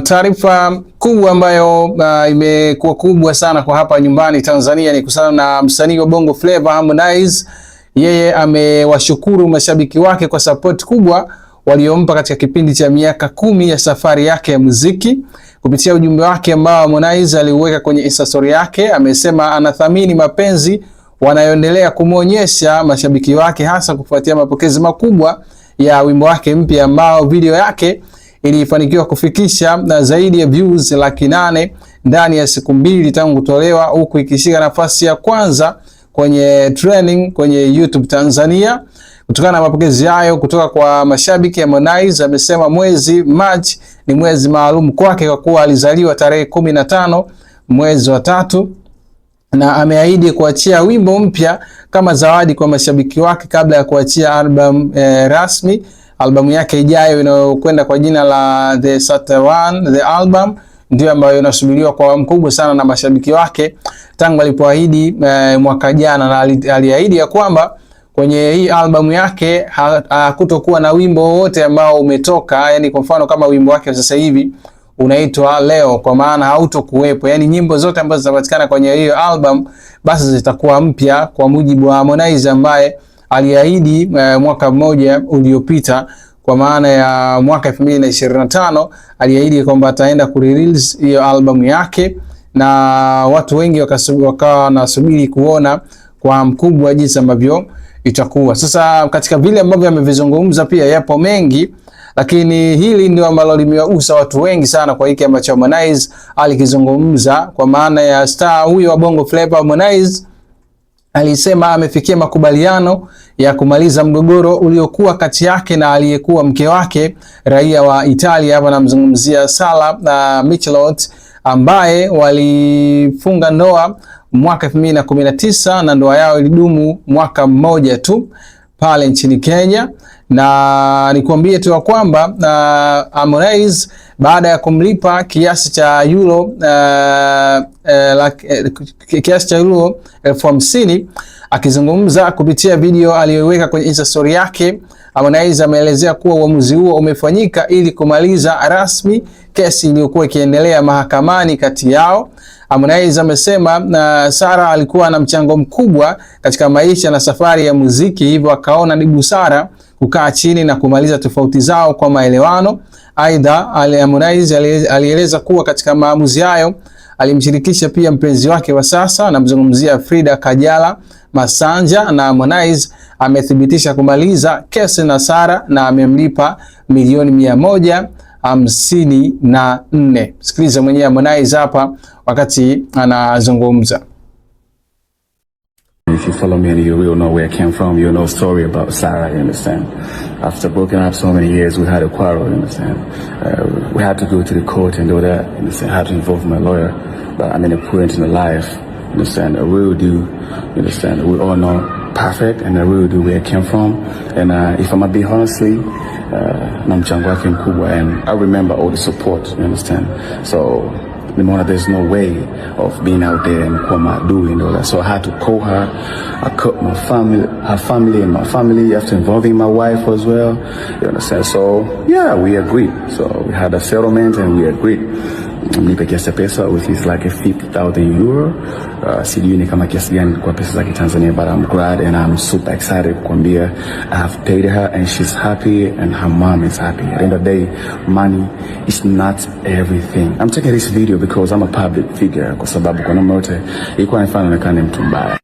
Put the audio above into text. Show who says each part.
Speaker 1: Taarifa kubwa ambayo imekuwa kubwa sana kwa hapa nyumbani Tanzania ni kuhusiana na msanii wa Bongo Flava Harmonize. Yeye amewashukuru mashabiki wake kwa support kubwa waliompa katika kipindi cha miaka 10 ya safari yake ya muziki. Kupitia ujumbe wake ambao Harmonize aliuweka kwenye Insta story yake, amesema anathamini mapenzi wanayoendelea kumuonyesha mashabiki wake, hasa kufuatia mapokezi makubwa ya wimbo wake mpya ambao video yake ilifanikiwa kufikisha zaidi ya views 800,000 ndani ya siku 2 tangu kutolewa, huku ikishika nafasi ya kwanza kwenye trending kwenye YouTube Tanzania. Kutokana na mapokezi hayo kutoka kwa mashabiki, Harmonize amesema mwezi March ni mwezi maalum kwake kwa kuwa alizaliwa tarehe 15 mwezi wa 3, na ameahidi kuachia wimbo mpya kama zawadi kwa mashabiki wake kabla ya kuachia album rasmi. Albamu yake ijayo inayokwenda kwa jina la The Saturn The Album ndio ambayo inasubiriwa kwa mkubwa sana na mashabiki wake tangu alipoahidi mwaka jana, na aliahidi ya kwamba kwenye hii albamu yake hakutokuwa na wimbo wote ambao umetoka, yani kwa mfano kama wimbo wake sasa hivi unaitwa Leo, kwa maana hautokuwepo, yani nyimbo zote ambazo zinapatikana kwenye hiyo album basi zitakuwa mpya, kwa mujibu wa Harmonize ambaye aliahidi mwaka mmoja uliopita, kwa maana ya mwaka 2025 aliahidi kwamba ataenda ku-release hiyo albamu yake, na watu wengi wakawa nasubiri kuona kwa mkubwa jinsi ambavyo itakuwa. Sasa katika vile ambavyo amevizungumza pia yapo mengi, lakini hili ndio ambalo limewagusa watu wengi sana kwa hiki ambacho Harmonize alikizungumza, kwa maana ya star huyo wa Bongo Flava Harmonize alisema amefikia makubaliano ya kumaliza mgogoro uliokuwa kati yake na aliyekuwa mke wake raia wa Italia. Hapa namzungumzia Sara Michelot ambaye walifunga ndoa mwaka 2019 na ndoa yao ilidumu mwaka mmoja tu pale nchini Kenya. Na nikwambie tu kwamba Harmonize baada ya kumlipa kiasi cha euro kiasi cha euro 50,000, akizungumza kupitia video aliyoweka kwenye Insta story yake, Harmonize ameelezea kuwa uamuzi huo umefanyika ili kumaliza rasmi kesi iliyokuwa ikiendelea mahakamani kati yao. Harmonize amesema Sara alikuwa na mchango mkubwa katika maisha na safari ya muziki, hivyo akaona ni busara kukaa chini na kumaliza tofauti zao kwa maelewano. Aidha, Harmonize alieleza kuwa katika maamuzi hayo alimshirikisha pia mpenzi wake wa sasa, namzungumzia Frida Kajala Masanja, na Harmonize amethibitisha kumaliza kesi na Sara na amemlipa milioni 154. Sikiliza mwenyewe Harmonize hapa wakati anazungumza.
Speaker 2: If you follow me and you will know where I came from, you'll know a story about Sarah, you understand? After broken up so many years, we had a quarrel, you understand? We had to go to the court and do that, you understand? I had to involve my lawyer, but I'm in a point in the life, you understand? I really do, you understand? We all know perfect, and I really do where I came from. And if I'm being honestly, na mchango wake mkubwa, and I remember all the support, you understand? So there's no way of being out there and kwa maadui and all that. So I had to call her. I cut my family, her family and my family, after involving my wife as well. You understand? So yeah, we agreed. So we had a settlement and we agreed. Nipe kiasi pesa, which is like a 50,000 euro. Sijui ni kama kiasi gani kwa pesa za Tanzania, but I'm glad and I'm super excited kuambia I have paid her and she's happy and her mom is happy. At the end of the day, money is not everything. I'm taking this video because I'm a public figure, kwa sababu kwa namna yote ilikuwa inafanya nionekane mtu mbaya.